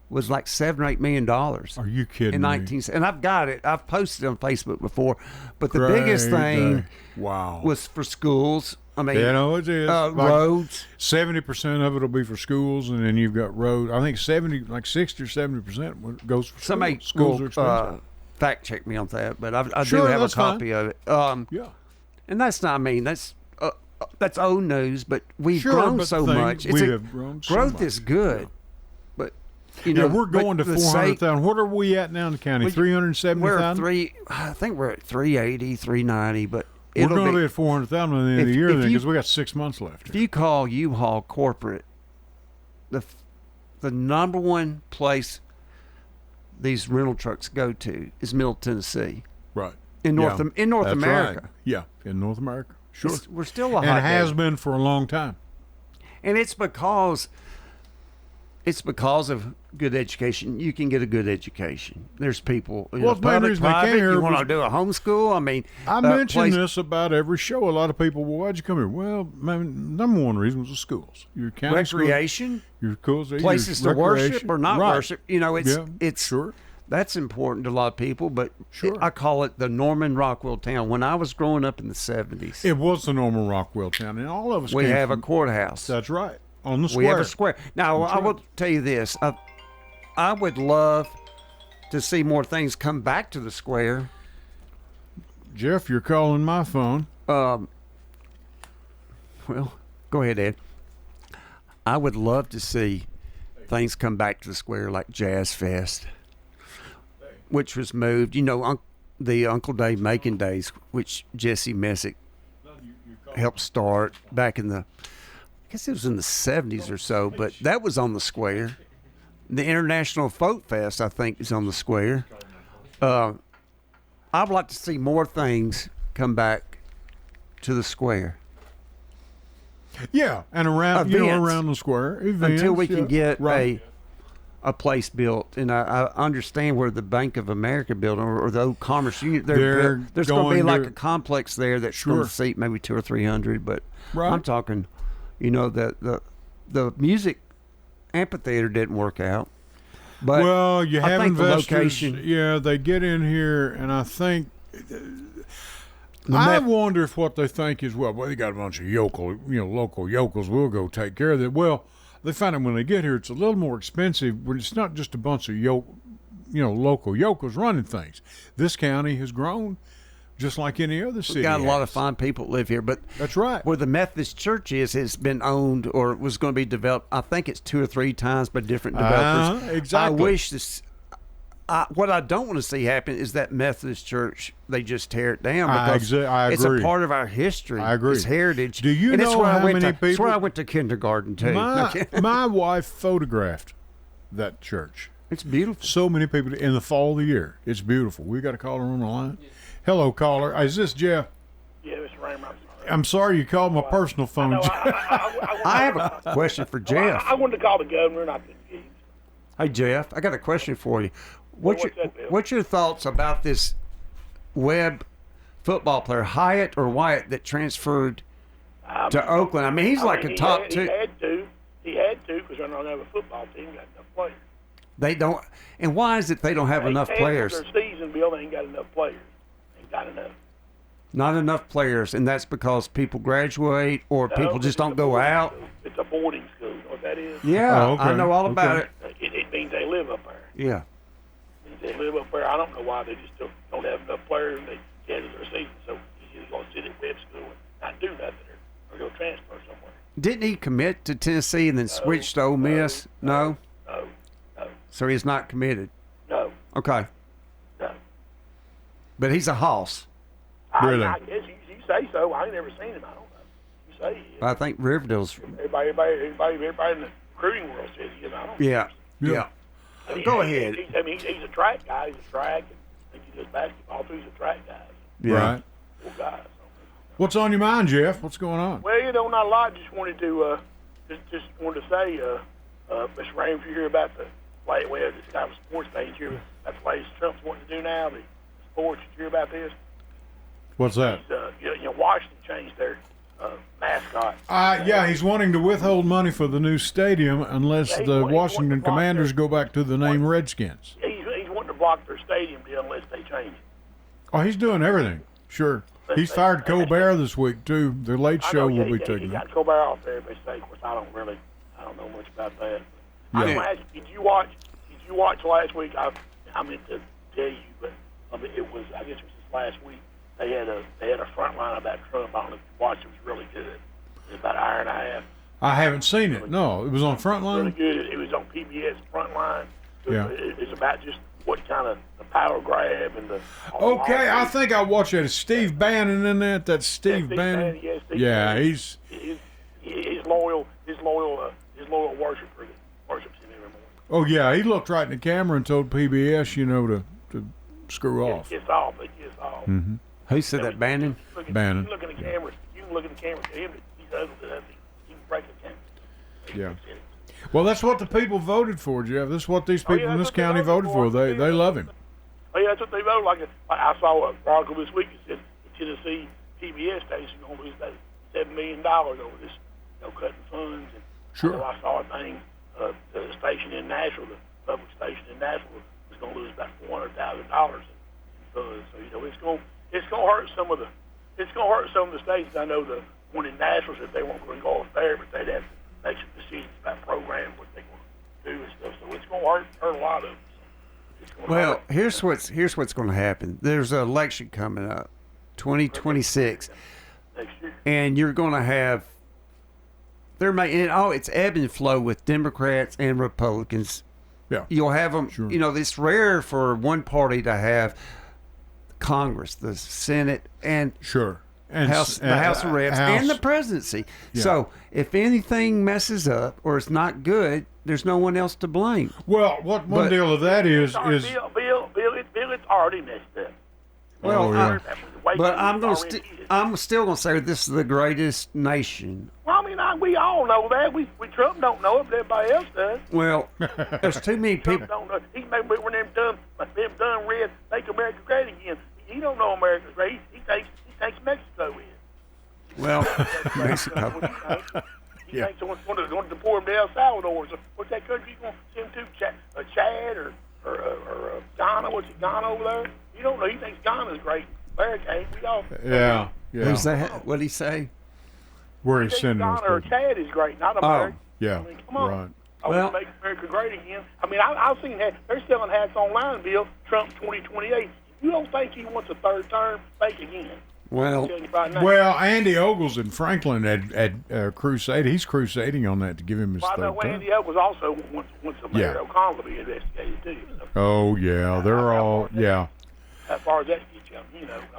was like $7 or $8 million. Are you kidding in me? 19, and I've got it. I've posted it on Facebook before. But the biggest Great thing day. Wow. was for schools. I mean, it is. Like roads. 70% of it will be for schools, and then you've got roads. I think 60 or 70% goes for Somebody schools. will Are expensive. fact check me on that, but I Sure, do have a that's fine. copy of it. Yeah. And that's not. I mean, that's old news, but we've Sure, grown but so things- much. we have grown so growth much. is good, but Yeah, we're going to but the sake- 400,000. What are we at now in the county? We're 370,000? I think we're at 380, 390, but We're it'll going to be be at 400,000 at the end of the If- year if then, you- because we got 6 months left. if you call U-Haul corporate, the number one place these rental trucks go to is Middle Tennessee Right. in North Yeah, in North that's America. right. Yeah, in North America. Sure. We're still a And hot has bed. been for a long time. And it's because of good education. You can get a good education. There's people, Well, it's the main public, reason I came private. here You want was- to do a homeschool? I mean, I mention place- this about every show. A lot of people, well, why'd you come here? Well, number one reason was the schools. Your county schools, recreation, your schools, your places to recreation. worship or not Right. worship. You know, it's sure. that's important to a lot of people. But Sure. I call it the Norman Rockwell town. When I was growing up in the 70s, It was the Norman Rockwell town, and all of us we came have a from, courthouse. That's right. On the square. We have a square. Now, That's I right. will tell you this. I would love to see more things come back to the square. Jeff, you're calling my phone. Well, go ahead, Ed. I would love to see things come back to the square like Jazz Fest. which was moved. The Uncle Dave Macon days, which Jesse Messick helped start back in I guess it was in the 70s or so, but that was on the square. The International Folk Fest, I think, is on the square. I'd like to see more things come back to the square. Yeah, and around around the square events, until we can get a place built. And I understand where the Bank of America building or the old Commerce Union, there's going to be like a complex there that's going to seat maybe 200 or 300. But I'm talking, the music amphitheater didn't work out. But well, you have investors. Location, yeah, they get in here, and I think. I wonder if what they think is, well, they got a bunch of local yokels. We'll go take care of it. Well, they find out when they get here, it's a little more expensive. But it's not just a bunch of local yokels running things. This county has grown, just like any other city. We've got a lot of fine people that live here, but that's right. Where the Methodist Church has been owned or was going to be developed. I think it's 2 or 3 times by different developers. Exactly. I wish this. What I don't want to see happen is that Methodist Church, they just tear it down because I agree. It's a part of our history. I agree. It's heritage. Do you know how many people? That's where I went to kindergarten too. My wife photographed that church. It's beautiful. So many people in the fall of the year. It's beautiful. We got a caller on the line. Hello, caller. Is this Jeff? Yeah, Mr. Raymer. I'm sorry you called my personal phone. I have a question for Jeff. I wanted to call the governor and I couldn't get him. Hey, Jeff, I got a question for you. What's your thoughts about this Webb football player, Hyatt or Wyatt, that transferred to Oakland? I mean, he's a top two. He had to because they don't have a football team, got enough players. They don't. And why is it they don't have enough players? Their season, Bill, they ain't got enough players. Ain't got enough. Not enough players, and that's because people graduate or people just don't go out. It's a boarding school. You know what that is? Yeah, okay. I know all about it. It means they live up there. Yeah. They live up there. I don't know why they just don't have enough players and they cancel their season. So he's going to sit at Webb School and not do nothing or go transfer somewhere. Didn't he commit to Tennessee and then switch to Ole Miss? No. So he's not committed. No. Okay. No. But he's a hoss. Really? I guess you say so. I ain't never seen him. I don't know. You say he is. I think Riverdale's. Everybody in the recruiting world says he is. I don't know. Yeah. Go ahead. He's a track guy. He's a track. And he does basketball too. He's a track guy. Yeah. Right. Cool guy. What's on your mind, Jeff? What's going on? Well, not a lot. Just wanted to say, Mr. Raymer, if you hear about the play, this kind of sports thing, you hear about the plays Trump's wanting to do now, the sports. Did you hear about this? What's that? Washington changed their mascot. Yeah, he's wanting to withhold money for the new stadium unless the Washington Commanders go back to the name Redskins. He's wanting to block their stadium deal unless they change it. Oh, he's doing everything. Sure. He's fired Colbert this week, too. The Late Show will be taking it. He got Colbert off there, but of course, I don't know much about that. I was going to ask you, did you watch last week? I meant to tell you, but I guess it was this last week. They had a front line about Trump. I don't know if you watched it. It was really good. It was about an hour and a half. I haven't seen it. No, it was on Frontline? Really good. It was on PBS Frontline. Yeah. It's about just what kind of the power grab and the... Okay, I think I watched that. Is Steve Bannon in that? That's Steve Bannon? Steve Bannon. He's loyal worshiper that worships him every morning. Oh, yeah, he looked right in the camera and told PBS, to screw off. It's off. Mm-hmm. Who said that, Bannon? Bannon. You look at the camera. You can look at the camera to him. He's ugly enough. He can break the camera. Yeah. Well, that's what the people voted for, Jeff. That's what these people in this county voted for. They love him. Oh, yeah, that's what they voted. Like I saw an article this week that said the Tennessee PBS station is going to lose about $7 million over this, cutting funds. And Sure. I saw a thing. The station in Nashville, the public station in Nashville, is going to lose about $400,000 in funds. So it's going to hurt some of the stations. I know the one in Nashville said they weren't going to go off there, but they'd have to make some decisions about programs, what they want to do and stuff. So it's going to hurt a lot of them. Well, here's what's going to happen. There's an election coming up, 2026, next year. And you're going to have it's ebb and flow with Democrats and Republicans Yeah. You'll have them. Sure. It's rare for one party to have Congress, the Senate, and Sure. And the House of Reps, and the presidency. Yeah. So if anything messes up or it's not good, there's no one else to blame. Well, one deal of that is Bill, it's already messed up. Well, yeah. I'm still gonna say this is the greatest nation. Well, I mean, we all know that. We Trump don't know it, but everybody else does. Well, there's too many Trump people. don't know. He made when them done red, make America great again. He don't know America's great. He thinks Mexico is. Well, Mexico. He thinks someone's going to deport him to El Salvador. So what's that country going to send to? Chad or Ghana? What's it, Ghana over there? You don't know. He thinks Ghana's great. America ain't. We all. Yeah. Who's that? What'd he say? Where he's He thinks sending us. Ghana or Chad is great, not America. Yeah. I mean, come on. Right. I Well- want to make America great again. I mean, I've seen hats. They're selling hats online, Bill. Trump 2028. You don't think he wants a third term? Think again. Well, I'm telling you right now. Well, Andy Ogles in Franklin had crusade. He's crusading on that to give him his Well, I know third term. Andy Ogles also wants Mayor O'Connell to be investigated too. So Oh yeah, they're all yeah. as far as that gets you,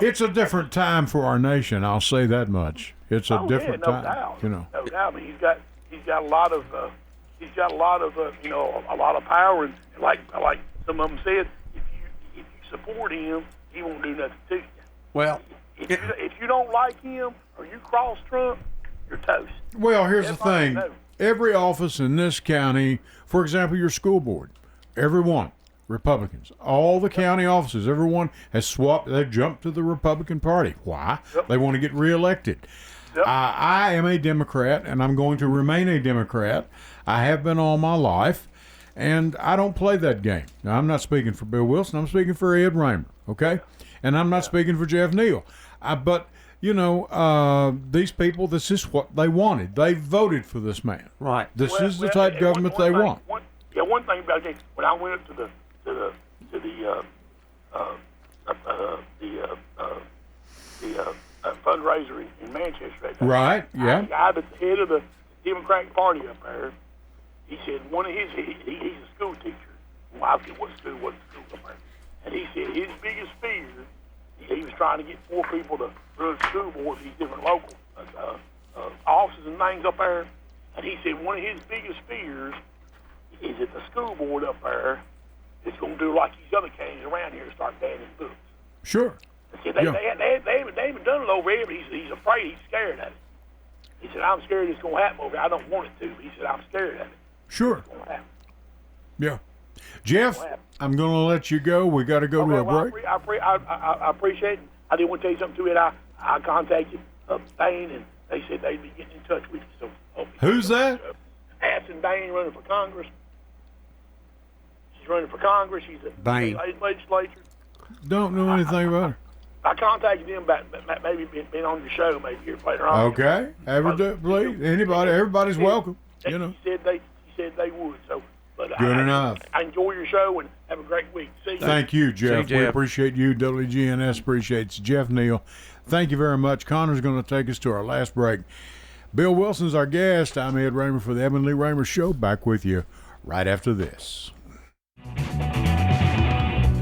It's a different time for our nation. I'll say that much. It's a different no time. doubt. You know. No doubt. I mean, he's got a lot of a lot of power, and like some of them said, if you support him, he won't do nothing to you. well, If you don't like him or you cross Trump, you're toast. Well, here's the Everybody thing. knows. Every office in this county, for example, your school board, every one, Republicans. All the county offices, everyone has swapped. They jumped to the Republican Party. Why? Yep. They want to get reelected. Yep. I am a Democrat, and I'm going to remain a Democrat. I have been all my life, and I don't play that game. Now, I'm not speaking for Bill Wilson. I'm speaking for Ed Raymer, okay? And I'm not speaking for Jeff Neal. But, these people, this is what they wanted. They voted for this man. right. This is the type of government they want. One thing about it, when I went up to the fundraiser in Manchester, that day, Right, yeah. the guy that's the head of the Democratic Party up there, he said one of his he's a school teacher. Well, I forget what school up there, and he said his biggest fear. He was trying to get 4 people to run school boards, these different local offices and things up there. And he said one of his biggest fears is that the school board up there is going to do like these other counties around here and start banning books. Sure. He said Yeah. they haven't done it over here, but he's afraid, he's scared of it. He said, I'm scared it's going to happen over here. I don't want it to. He said, I'm scared of it. Sure. It's going to happen. Yeah. Jeff, I'm going to let you go. We got to go to a Well, break. I appreciate it. I did want to tell you something too. And I contacted Bain, and they said they'd be getting in touch with you. So Who's that? Addison Bain running for Congress. She's running for Congress. She's a Bain. legislature. Don't know anything about her. I contacted them about maybe being on your show maybe here later on. Okay. Please. Anybody, everybody's welcome. You know. She said they would. So, but Good enough. I enjoy your show and have a great week. See you. Thank you, Jeff. See We you, Jeff. appreciate you. WGNS appreciates Jeff Neal. Thank you very much. Connor's going to take us to our last break. Bill Wilson's our guest. I'm Ed Raymer for the Evan Lee Raymer Show. Back with you right after this.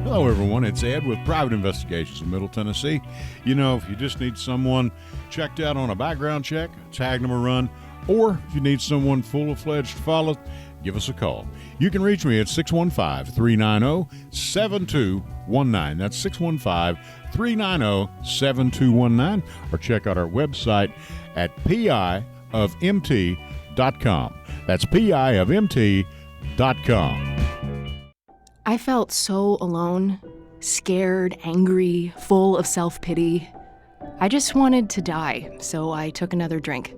Hello, everyone. It's Ed with Private Investigations in Middle Tennessee. You know, if you just need someone checked out on a background check, tag them a run, or if you need someone full-fledged to follow, give us a call. You can reach me at 615-390-7219. That's 615-390-7219. Or check out our website at piofmt.com. That's piofmt.com. I felt so alone, scared, angry, full of self-pity. I just wanted to die, so I took another drink.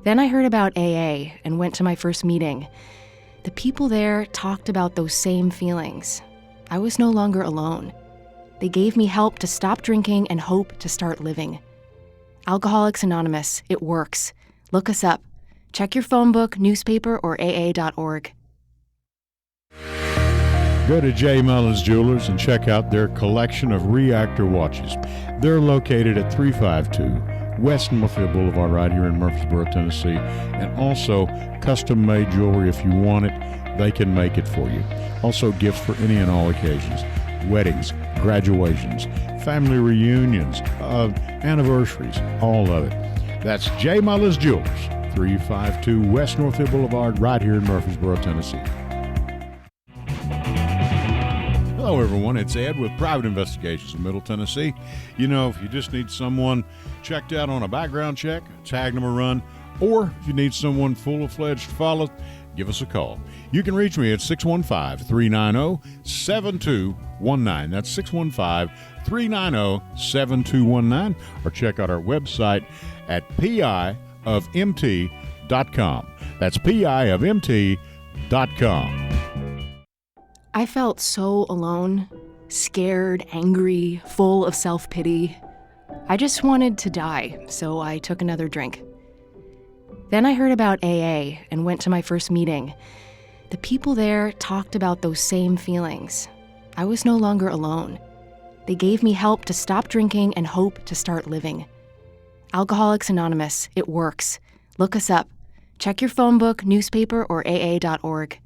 Then I heard about AA and went to my first meeting. The people there talked about those same feelings. I was no longer alone. They gave me help to stop drinking and hope to start living. Alcoholics Anonymous, it works. Look us up. Check your phone book, newspaper, or aa.org. Go to J. Mullins Jewelers and check out their collection of reactor watches. They're located at 352 West Northfield Boulevard right here in Murfreesboro, Tennessee. And also custom-made jewelry if you want it, they can make it for you. Also gifts for any and all occasions. Weddings, graduations, family reunions, anniversaries, all of it. That's J. Mullis Jewelers, 352 West Northfield Boulevard, right here in Murfreesboro, Tennessee. Hello, everyone. It's Ed with Private Investigations in Middle Tennessee. You know, if you just need someone checked out on a background check, tag them a run, or if you need someone full-fledged to follow, give us a call. You can reach me at 615-390-7219. That's 615-390-7219. Or check out our website at piofmt.com. That's piofmt.com. I felt so alone, scared, angry, full of self-pity. I just wanted to die, so I took another drink. Then I heard about AA and went to my first meeting. The people there talked about those same feelings. I was no longer alone. They gave me help to stop drinking and hope to start living. Alcoholics Anonymous, it works. Look us up. Check your phone book, newspaper, or AA.org.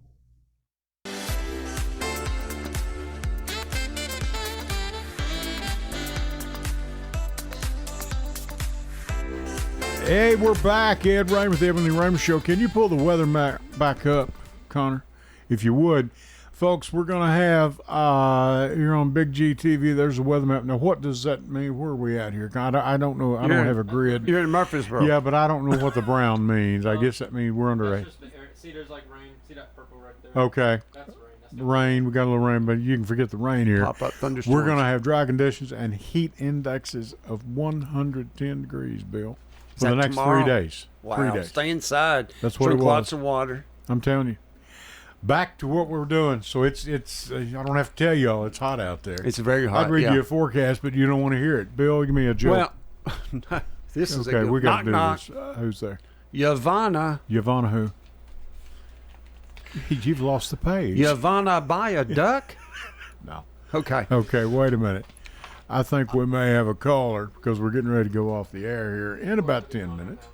Hey, we're back. Ed Raymer with the Evan Lee Raymer Show. Can you pull the weather map back up, Connor, if you would? Folks, we're going to have, here on Big G TV, there's a weather map. Now, what does that mean? Where are we at here? I don't know. I don't have a grid. You're in Murfreesboro. Yeah, but I don't know what the brown means. I guess that means we're under a... See, there's like rain. See that purple right there? Okay. That's rain. That's Rain. We got a little rain, but you can forget the rain here. Pop up thunderstorms. We're going to have dry conditions and heat indexes of 110 degrees, Bill. For the next tomorrow? 3 days. Wow. 3 days. Stay inside. That's what Drink it was. lots of water. I'm telling you. Back to what we're doing. So it's I don't have to tell y'all it's hot out there. It's very hot. I'd read yeah. you a forecast, but you don't want to hear it. Bill, give me a joke. Well, this is okay, a good we got to do knock. this. Who's there? Yavanna. Yavanna who? You've lost the page. Yavanna buy a duck? No. Okay. Okay, wait a minute. I think we may have a caller because we're getting ready to go off the air here in about 10 minutes.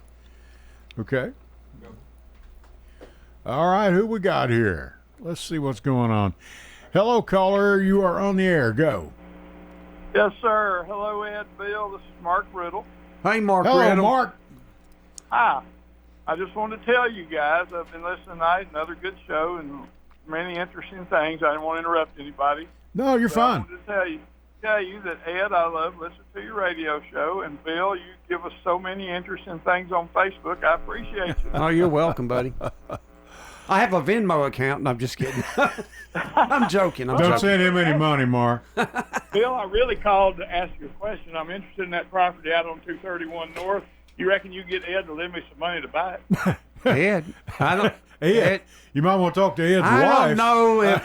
Okay. All right, who we got here? Let's see what's going on. Hello, caller. You are on the air. Go. Yes, sir. Hello, Ed, Bill. This is Mark Riddle. Hey, Mark. Hello, Riddle. Mark. Hi. I just wanted to tell you guys I've been listening tonight. Another good show and many interesting things. I didn't want to interrupt anybody. No, you're fine. I wanted to tell you that, Ed, I love listening to your radio show, and Bill, you give us so many interesting things on Facebook. I appreciate you. Oh, you're welcome, buddy. I have a Venmo account, and I'm just kidding. I'm joking. Don't send him any money, Mark. Bill, I really called to ask you a question. I'm interested in that property out on 231 North. You reckon you get Ed to lend me some money to buy it? Ed, I don't. Ed, you might want to talk to Ed's I wife. don't know if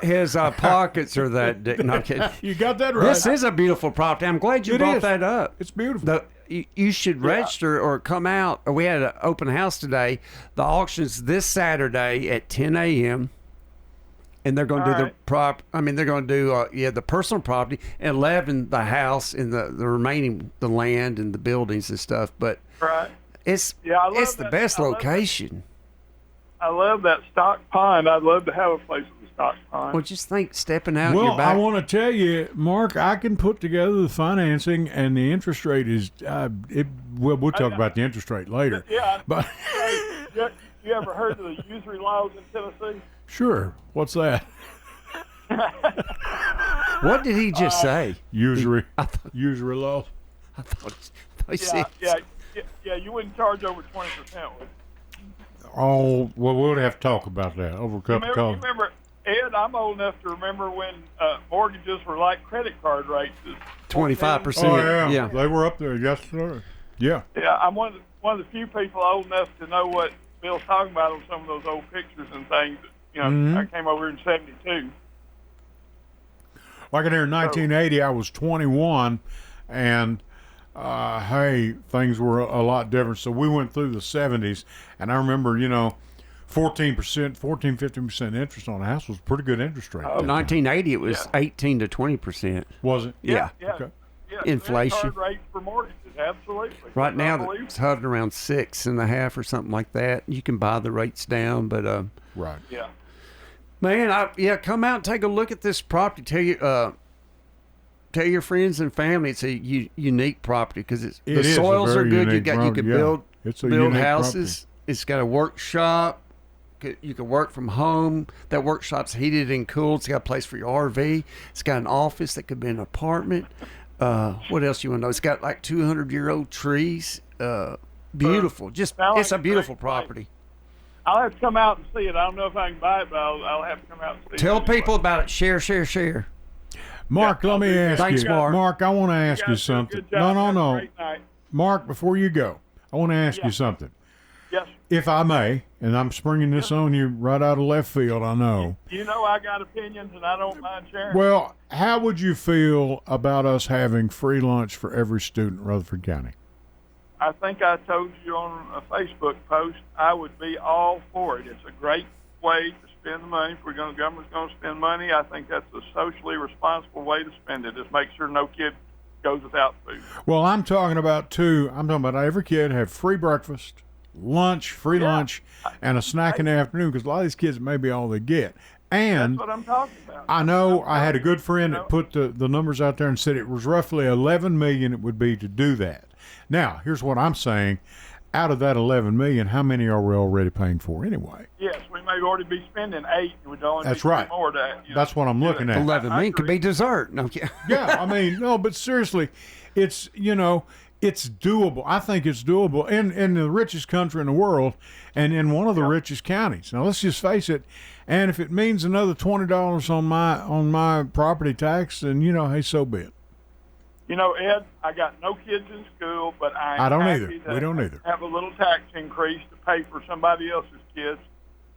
his pockets are that deep. No, I'm kidding. You got that right. This is a beautiful property. I'm glad you It brought is. that up. It's beautiful. You should register or come out. We had an open house today. The auction's this Saturday at 10 a.m. And they're going to do they're going to do the personal property, and 11 the house and the remaining the land and the buildings and stuff. But Right. it's I love the that. best I love location. I love that stock pond. I'd love to have a place with a stock pond. Well, just think stepping out Well, your back. I want to tell you, Mark, I can put together the financing, and the interest rate is. We'll talk about the interest rate later. Yeah. But Hey, you ever heard of the usury laws in Tennessee? sure, what's that? What did he just say? Usury law. I thought he said. Yeah. You wouldn't charge over 20%. Would you? Oh, well, we'll have to talk about that over a cup of You coffee. remember, Ed, I'm old enough to remember when mortgages were like credit card rates. 25%. Oh, yeah. They were up there, yes, sir. Yeah. Yeah, I'm one of the few people old enough to know what Bill's talking about on some of those old pictures and things. You know, I came over here in '72. Like in here in 1980, I was 21, and hey, things were a lot different. So we went through the 70s, and I remember, 14%, 15% interest on a house was a pretty good interest rate. 1980, it was 18 to 20%. Was it? Yeah. Yeah. Okay. Yeah, inflation. Credit card rates for mortgages, absolutely. Right It's now, unbelievable. it's hovering around 6.5 or something like that. You can buy the rates down, but Right. Yeah. man, come out and take a look at this property. Tell your friends and family it's a unique property because It the is a soils are very good. You unique can property, yeah. build It's a build unique houses. It's got a workshop. You can work from home. That workshop's heated and cooled. It's got a place for your RV. It's got an office that could be an apartment. What else you want to know? It's got like 200-year-old trees. Beautiful. Just sound it's like a a beautiful great place. property. I'll have to come out and see it. I don't know if I can buy it, but I'll have to come out and see it. Tell anyway. people about it. Share. Mark, Yeah, let me ask Thanks, you. Mark. I want to You ask you guys do a something. good job. Have a No. great night. Mark, before you go, I want to ask Yeah. you something. Yes. If I may, and I'm springing this on you right out of left field, I know. You know I got opinions, and I don't mind sharing. Well, how would you feel about us having free lunch for every student in Rutherford County? I think I told you on a Facebook post I would be all for it. It's a great way to spend the money. If government's going to spend money, I think that's a socially responsible way to spend it. Is make sure no kid goes without food. Well, I'm talking about every kid have free breakfast, lunch, free lunch, and a snack in the afternoon because a lot of these kids may be all they get. And That's what I'm talking about. I know I had a good friend that put the numbers out there and said it was roughly $11 million it would be to do that. Now, here's what I'm saying. Out of that $11 million, how many are we already paying for anyway? Yes, we may already be spending 8. We'd only That's be right. more to That's what I'm looking at. 11 I million could agree. be dessert. No, yeah. Yeah, I mean, no, but seriously, it's doable. I think it's doable in the richest country in the world and in one of the richest counties. Now, let's just face it. And if it means another $20 on my property tax, then hey, so be it. Ed, I got no kids in school, but I don't happy either. to We don't either. have a little tax increase to pay for somebody else's kids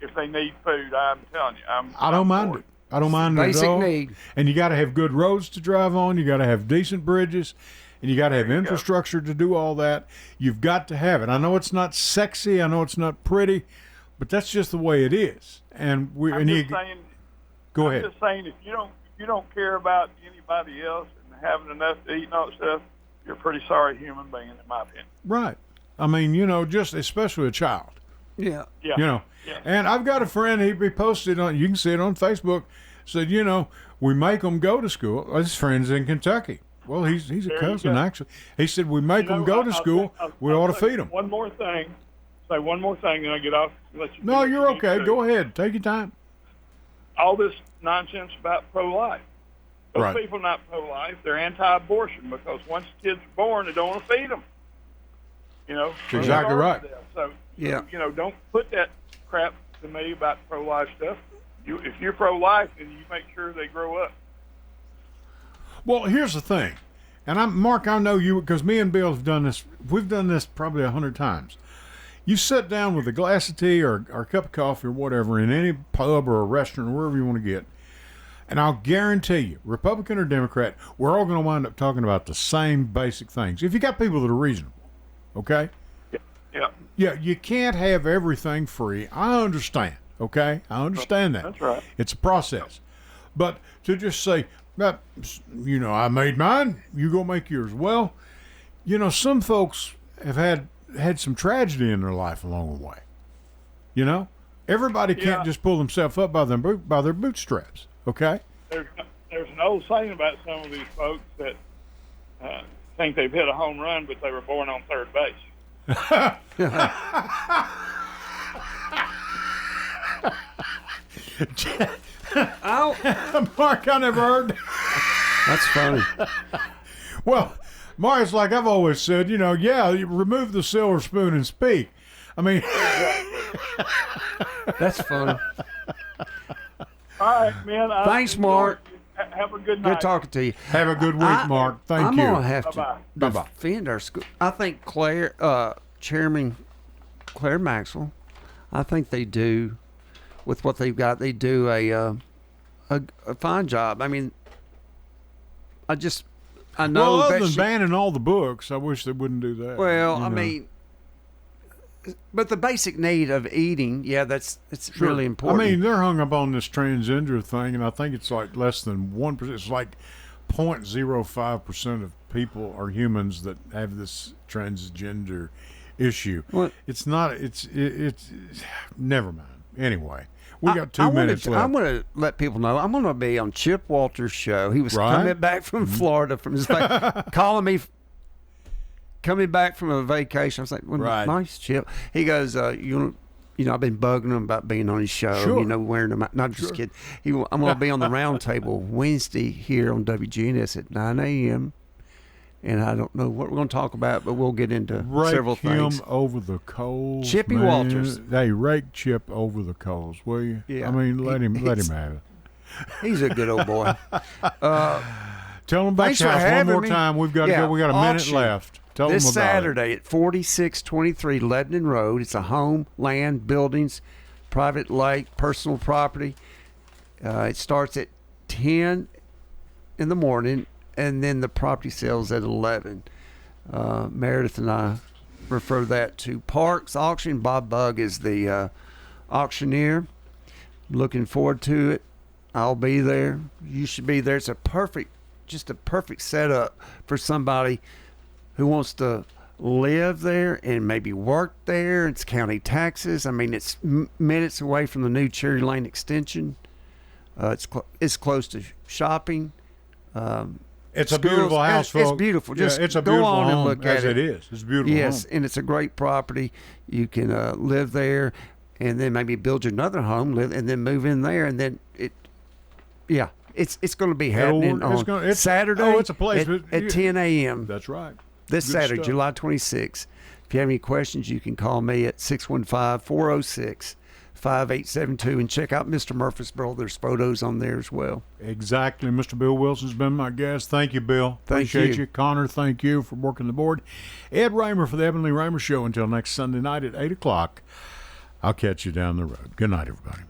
if they need food. I'm telling you, I don't mind for it. I don't mind it Basic at all. need. And you got to have good roads to drive on. You got to have decent bridges, and you got to have infrastructure to do all that. You've got to have it. I know it's not sexy. I know it's not pretty, but that's just the way it is. And I'm just saying. Go I'm ahead. just saying, if you don't care about anybody else and having enough to eat and all that stuff, you're a pretty sorry human being, in my opinion. Right. I mean, just especially a child. Yeah. Yeah. Yeah. And I've got a friend, he posted on, you can see it on Facebook, said, we make them go to school. His friend's in Kentucky. Well, he's a There you cousin, go. actually. He said, we make them go to school. We ought to feed them. One more thing. Say one more thing, and I get off. Let you. No, do what you're you need okay. to. Go ahead. Take your time. All this nonsense about pro-life. Those Right. people not pro-life. They're anti-abortion because once kids are born, they don't want to feed them. Exactly right. So, Yeah. don't put that crap to me about pro-life stuff. If you're pro-life, then you make sure they grow up. Well, here's the thing. And Mark, I know you, because me and Bill have done this. We've done this probably 100 times. You sit down with a glass of tea or a cup of coffee or whatever in any pub or a restaurant or wherever you want to get, and I'll guarantee you, Republican or Democrat, we're all going to wind up talking about the same basic things. If you got people that are reasonable, okay? Yeah. Yeah, you can't have everything free. I understand, okay? I understand that. That's right. It's a process. But to just say, I made mine, you go make yours. Well, some folks have had some tragedy in their life along the way. Everybody can't Yeah. just pull themselves up by their bootstraps, okay? There's an old saying about some of these folks that think they've hit a home run, but they were born on third base. Mark, I never heard. That's funny. Well, Mark, it's like I've always said, you remove the silver spoon and speak. I mean, That's funny. All right, man. Thanks, Mark. Have a good night. Good talking to you. have a good week, Mark. Thank I'm you. gonna have to Bye-bye. Bye-bye. defend our school. I think Chairman Claire Maxwell, I think they do, with what they've got, they do a fine job. I mean, I know Well, other that than she- banning all the books, I wish they wouldn't do that. well, you I know. mean, but the basic need of eating, it's Sure. really important. I mean, they're hung up on this transgender thing, and I think it's like less than 1%. It's like 0.05% of people or humans that have this transgender issue. What? It's not. It's. Never mind. Anyway, we got 2 minutes left. I'm going to let people know I'm going to be on Chip Walter's show. He was Right. coming back from Florida from his calling me. Coming back from a vacation, I was like, well, Right. nice, Chip. He goes, you know, I've been bugging him about being on his show. Sure. You know, wearing them out. Not just kidding. I'm going to be on the round table Wednesday here on WGNS at 9 a.m. And I don't know what we're going to talk about, but we'll get into several Rake him things. over the coals. Chippy man. Walters. Hey, rake Chip over the coals, will you? Yeah. I mean, let him have it. He's a good old boy. Tell him about Thanks your for house one having more me. time. We've got to Yeah, go. We got a minute auction. left. Tell This them about Saturday at 4623 Lebanon Road. It's a home, land, buildings, private lake, personal property. It starts at 10 in the morning, and then the property sells at 11. Meredith and I refer that to Parks Auction. Bob Bugg is the auctioneer. Looking forward to it. I'll be there. You should be there. It's just a perfect setup for somebody who wants to live there and maybe work there. It's county taxes. I mean, it's minutes away from the new Cherry Lane extension. It's close to shopping. It's a schools. beautiful house, It's folks. beautiful. Yeah, Just it's a go beautiful on and home, look as at it is. It's a beautiful Yes, home. and it's a great property. You can live there, and then maybe build you another home, and then move in there, and then it's going to be happening on Saturday. Oh, it's a place at 10 a.m. That's right. This Good Saturday, stuff. July 26th. If you have any questions, you can call me at 615-406-5872 and check out Mr. Murfreesboro. There's photos on there as well. Exactly. Mr. Bill Wilson's been my guest. Thank you, Bill. Thank Appreciate you. you. Connor, thank you for working the board. Ed Raymer for the Evan Lee Raymer Show. Until next Sunday night at 8 o'clock, I'll catch you down the road. Good night, everybody.